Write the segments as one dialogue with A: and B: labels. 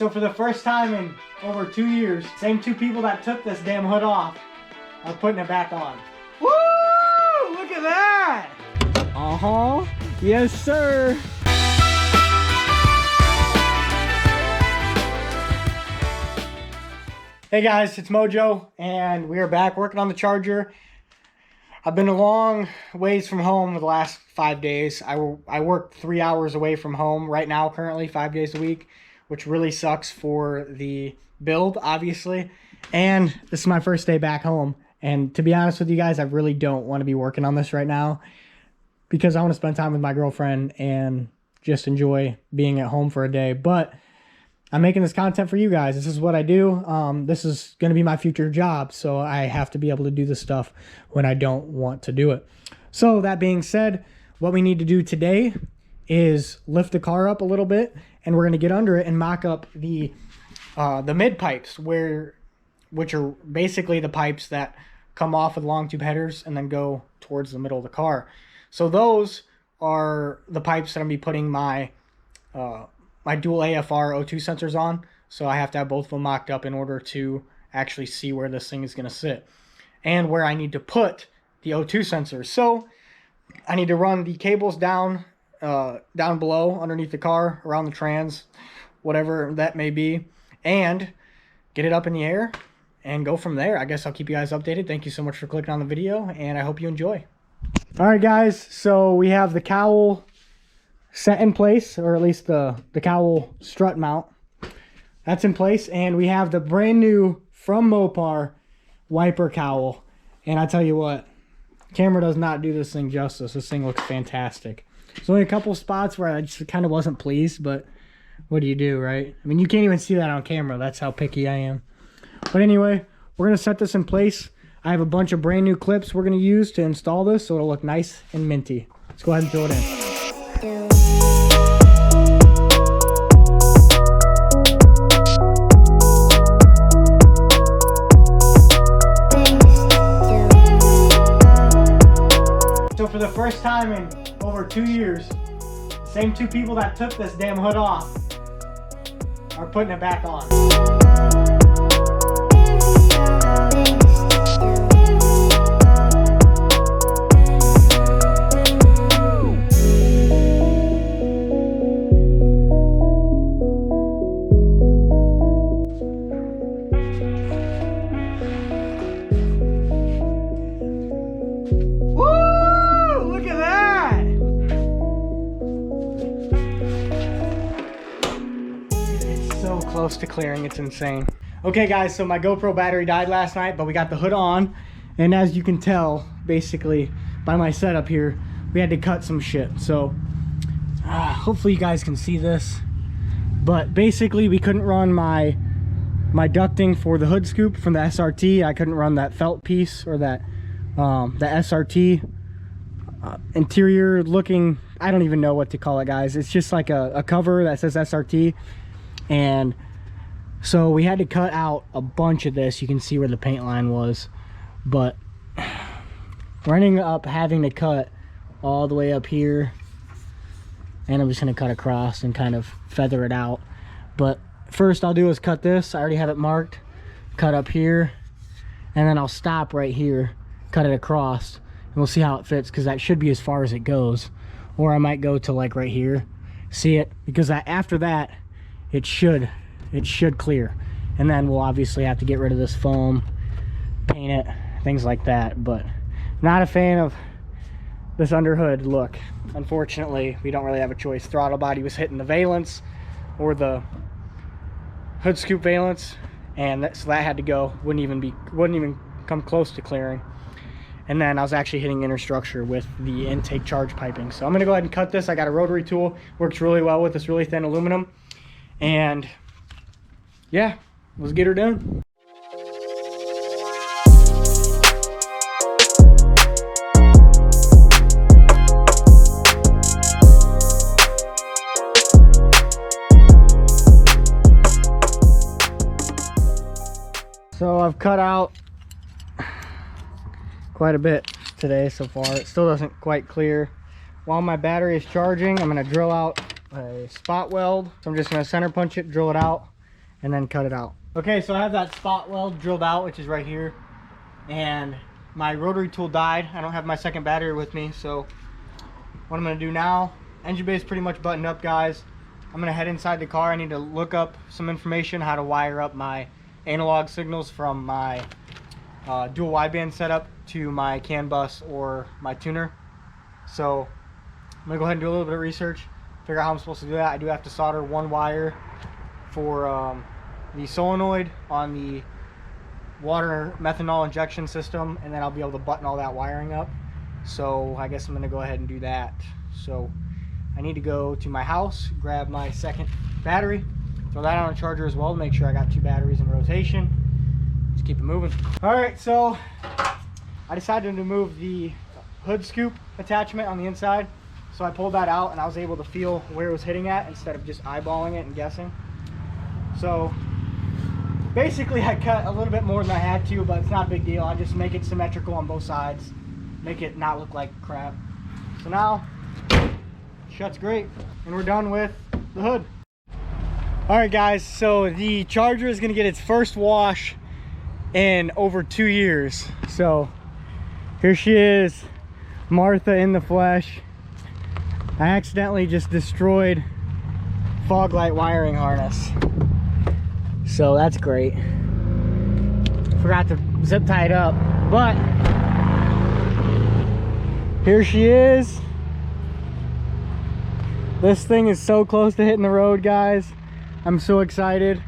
A: So for the first time in over 2 years, same two people that took this damn hood off are putting it back on. Woo! Look at that! Uh-huh. Yes, sir. Hey guys, it's Mojo, and we are back working on the Charger. I've been a long ways from home the last 5 days. I work 3 hours away from home right now, currently 5 days a week, which really sucks for the build, obviously. And this is my first day back home. And to be honest with you guys, I really don't want to be working on this right now because I want to spend time with my girlfriend and just enjoy being at home for a day. But I'm making this content for you guys. This is what I do. This is going to be my future job, so I have to be able to do this stuff when I don't want to do it. So that being said, what we need to do today is lift the car up a little bit, and we're going to get under it and mock up the mid pipes, which are basically the pipes that come off with long tube headers and then go towards the middle of the car. So those are the pipes that I'm going to be putting my dual AFR O2 sensors on. So I have to have both of them mocked up in order to actually see where this thing is going to sit and where I need to put the O2 sensors. So I need to run the cables down below underneath the car, around the trans, whatever that may be, and get it up in the air and go from there. I guess I'll keep you guys updated. Thank you so much for clicking on the video, and I hope you enjoy. All right, guys, so we have the cowl set in place, or at least the cowl strut mount. That's in place, and we have the brand new from Mopar wiper cowl. And I tell you what, camera does not do this thing justice. This thing looks fantastic. There's only a couple spots where I just kind of wasn't pleased, but what do you do, right? I mean, you can't even see that on camera. That's how picky I am. But anyway, we're going to set this in place. I have a bunch of brand new clips we're going to use to install this so it'll look nice and minty. Let's go ahead and throw it in. So for the first time in over 2 years, the same two people that took this damn hood off are putting it back on. Close to clearing, it's insane. Okay guys, so my GoPro battery died last night, but we got the hood on, and as you can tell basically by my setup here, we had to cut some shit. So hopefully you guys can see this, but basically we couldn't run my ducting for the hood scoop from the SRT. I couldn't run that felt piece, or that the SRT interior looking, I don't even know what to call it, guys. It's just like a cover that says SRT. And so we had to cut out a bunch of this. You can see where the paint line was, but we're ending up having to cut all the way up here, and I'm just going to cut across and kind of feather it out. But first I'll do is cut this. I already have it marked. Cut up here, and then I'll stop right here, cut it across, and we'll see how it fits, because that should be as far as it goes. Or I might go to like right here, see it, because after that it should clear, and then we'll obviously have to get rid of this foam, paint it, things like that. But not a fan of this underhood look. Unfortunately, we don't really have a choice. Throttle body was hitting the valence, or the hood scoop valence, and so that had to go. Wouldn't even come close to clearing. And then I was actually hitting inner structure with the intake charge piping. So I'm gonna go ahead and cut this. I got a rotary tool, works really well with this really thin aluminum. And yeah, let's get her done. So I've cut out quite a bit today so far. It still doesn't quite clear. While my battery is charging, I'm going to drill out a spot weld. So I'm just going to center punch it, drill it out, and then cut it out. Okay, so I have that spot weld drilled out, which is right here, and my rotary tool died. I don't have my second battery with me, so what I'm gonna do now, engine bay is pretty much buttoned up, guys. I'm gonna head inside the car. I need to look up some information how to wire up my analog signals from my dual wideband setup to my CAN bus or my tuner. So I'm gonna go ahead and do a little bit of research, figure out how I'm supposed to do that. I do have to solder one wire for the solenoid on the water methanol injection system, and then I'll be able to button all that wiring up. So I guess I'm gonna go ahead and do that. So I need to go to my house, grab my second battery, throw that on a charger as well to make sure I got 2 batteries in rotation. Just keep it moving. All right, so I decided to move the hood scoop attachment on the inside. So I pulled that out and I was able to feel where it was hitting at instead of just eyeballing it and guessing. So basically I cut a little bit more than I had to, but it's not a big deal. I just make it symmetrical on both sides, make it not look like crap. So now, shuts great, and we're done with the hood. All right guys, so the Charger is gonna get its first wash in over 2 years. So here she is, Martha in the flesh. I accidentally just destroyed fog light wiring harness, so that's great. Forgot to zip tie it up, but here she is. This thing is so close to hitting the road, guys. I'm so excited.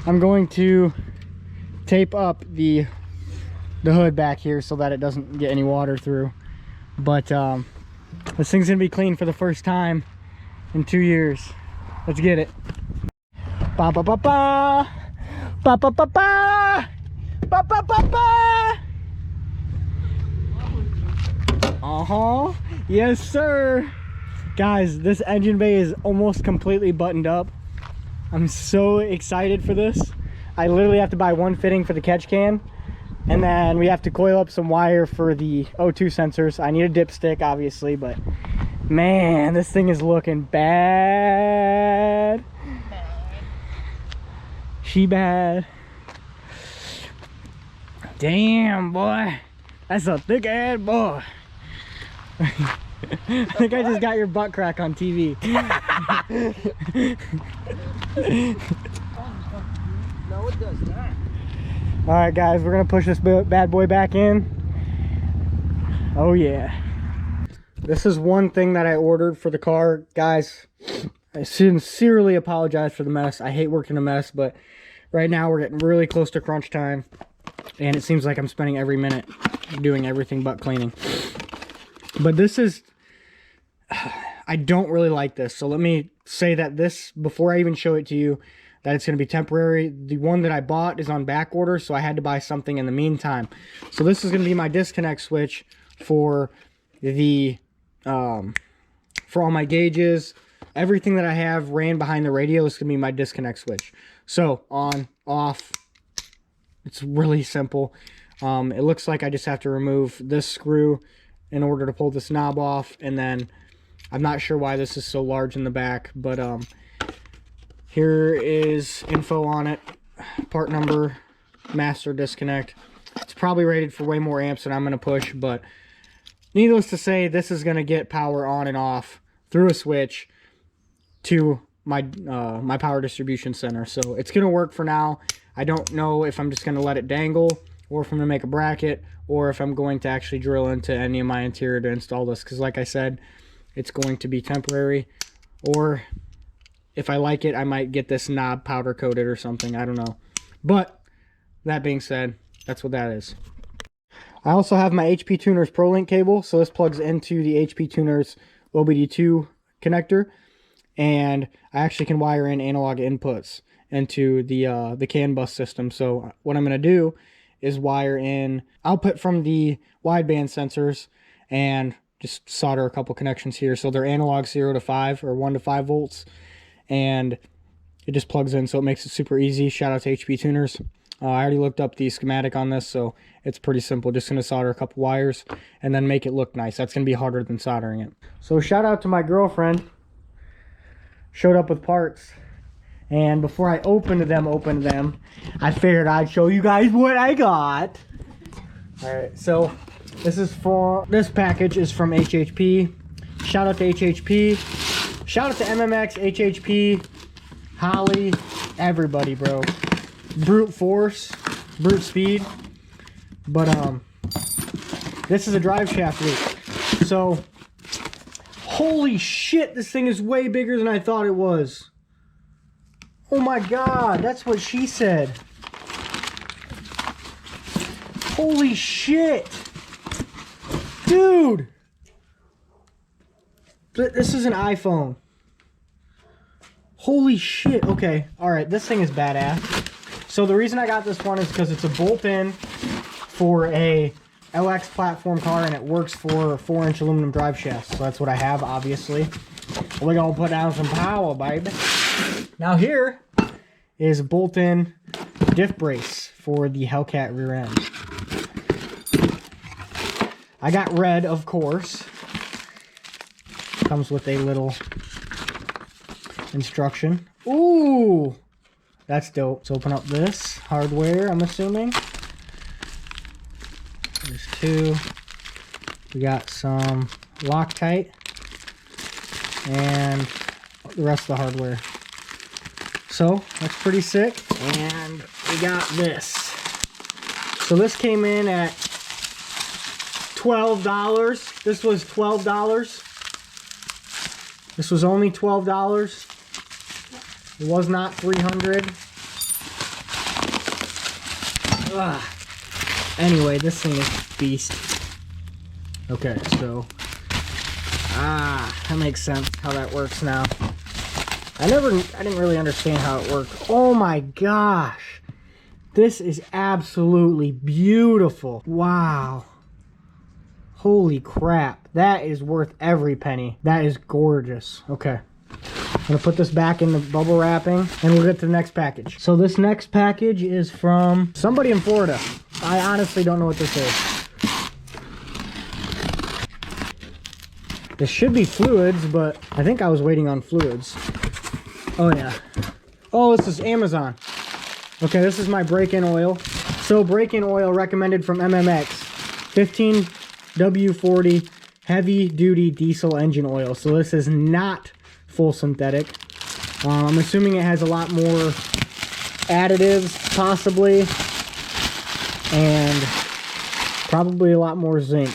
A: I'm going to tape up the hood back here so that it doesn't get any water through. But this thing's gonna be clean for the first time in 2 years. Let's get it. Ba ba ba ba, ba ba ba ba, ba ba ba ba. Yes, sir. Guys, this engine bay is almost completely buttoned up. I'm so excited for this. I literally have to buy one fitting for the catch can, and then we have to coil up some wire for the O2 sensors. I need a dipstick, obviously, but man, this thing is looking bad. She bad. Damn, boy. That's a thick ass boy. I think I just got your butt crack on TV.
B: No, it does not.
A: All right, guys, we're gonna push this bad boy back in. Oh yeah. This is one thing that I ordered for the car, guys. I sincerely apologize for the mess. I hate working a mess, but right now we're getting really close to crunch time, and it seems like I'm spending every minute doing everything but cleaning. But this is, I don't really like this. So let me say that this, before I even show it to you, that it's going to be temporary. The one that I bought is on back order, so I had to buy something in the meantime. So this is going to be my disconnect switch for the, for all my gauges. Everything that I have ran behind the radio is going to be my disconnect switch. So on, off, it's really simple. It looks like I just have to remove this screw in order to pull this knob off, and then I'm not sure why this is so large in the back, but here is info on it, part number, master disconnect. It's probably rated for way more amps than I'm going to push, but needless to say, this is going to get power on and off through a switch to my my power distribution center. So it's going to work for now. I don't know if I'm just going to let it dangle, or if I'm going to make a bracket, or if I'm going to actually drill into any of my interior to install this, because like I said, it's going to be temporary. Or if I like it, I might get this knob powder coated or something. I don't know. But that being said, that's what that is. I also have my HP Tuners ProLink cable, so this plugs into the HP Tuners OBD2 connector, and I actually can wire in analog inputs into the CAN bus system. So what I'm going to do is wire in output from the wideband sensors and just solder a couple connections here. So they're analog 0 to 5 or 1 to 5 volts, and it just plugs in, so it makes it super easy. Shout out to HP Tuners. I already looked up the schematic on this, so it's pretty simple. Just going to solder a couple wires and then make it look nice. That's going to be harder than soldering it. So shout out to my girlfriend. Showed up with parts, And before I opened them, I figured I'd show you guys what I got. Alright, so this package is from HHP. Shout out to HHP. Shout out to MMX, HHP, Holly, everybody, bro. Brute force, brute speed. But this is a drive shaft loop. So holy shit, this thing is way bigger than I thought it was. Oh my god, that's what she said. Holy shit. Dude. This is an iPhone. Holy shit. Okay, alright, this thing is badass. So the reason I got this one is because it's a bolt-in for a LX platform car, and it works for 4-inch aluminum drive shafts. So that's what I have, obviously. We're gonna put down some power, baby. Now here is a bolt-in diff brace for the Hellcat rear end. I got red, of course. Comes with a little instruction. Ooh, that's dope. Let's open up this hardware, I'm assuming. There's two. We got some Loctite and the rest of the hardware. So that's pretty sick. And we got this. So this came in at $12. This was $12. This was only $12. It was not $300. Ugh. Anyway, this thing is beast. Okay, so that makes sense how that works now. I didn't really understand how it worked. Oh my gosh. This is absolutely beautiful. Wow. Holy crap. That is worth every penny. That is gorgeous. Okay. I'm gonna put this back in the bubble wrapping and we'll get to the next package. So this next package is from somebody in Florida. I honestly don't know what this is. This should be fluids, but I think I was waiting on fluids. Oh yeah. Oh, this is Amazon. Okay, this is my break-in oil. So break-in oil recommended from MMX. 15W40 heavy duty diesel engine oil. So this is not full synthetic. I'm assuming it has a lot more additives, possibly, and probably a lot more zinc.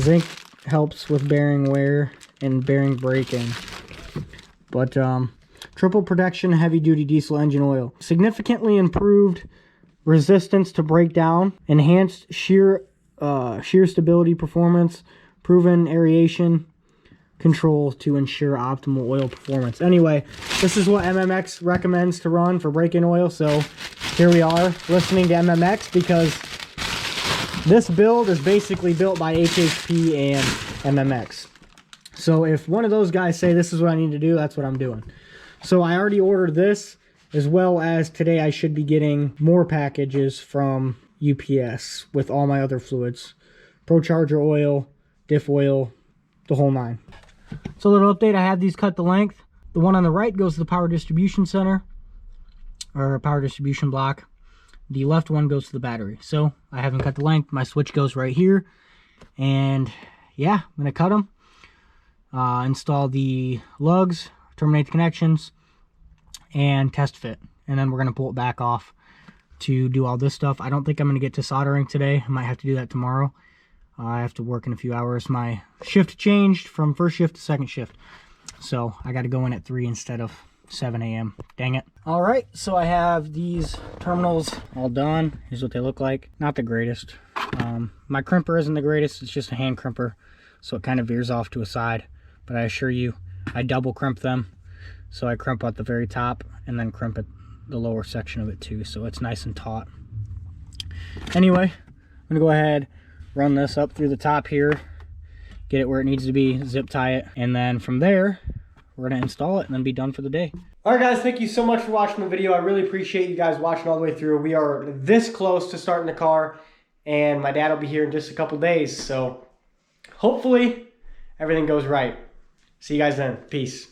A: Zinc helps with bearing wear and bearing break-in. But triple protection heavy duty diesel engine oil. Significantly improved resistance to breakdown, enhanced shear stability performance, proven aeration control to ensure optimal oil performance. Anyway, this is what MMX recommends to run for break-in oil. So here we are listening to MMX because this build is basically built by HHP and MMX. So if one of those guys say this is what I need to do, that's what I'm doing. So I already ordered this, as well as today I should be getting more packages from UPS with all my other fluids. Pro Charger oil, diff oil, the whole nine. So a little update, I have these cut to length. The one on the right goes to the power distribution center, or power distribution block. The left one goes to the battery. So I haven't cut the length. My switch goes right here. And yeah, I'm gonna cut them. Install the lugs, terminate the connections, and test fit. And then we're gonna pull it back off to do all this stuff. I don't think I'm gonna get to soldering today. I might have to do that tomorrow. I have to work in a few hours. My shift changed from first shift to second shift. So I got to go in at 3 instead of 7 a.m. Dang it. All right, so I have these terminals all done. Here's what they look like. Not the greatest. My crimper isn't the greatest. It's just a hand crimper. So it kind of veers off to a side. But I assure you, I double crimp them. So I crimp at the very top and then crimp at the lower section of it too. So it's nice and taut. Anyway, I'm going to go ahead, run this up through the top here, get it where it needs to be, zip tie it, and then from there we're going to install it and then be done for the day. All right guys, thank you so much for watching the video. I really appreciate you guys watching all the way through. We are this close to starting the car, and my dad will be here in just a couple days, so hopefully everything goes right. See you guys then. Peace.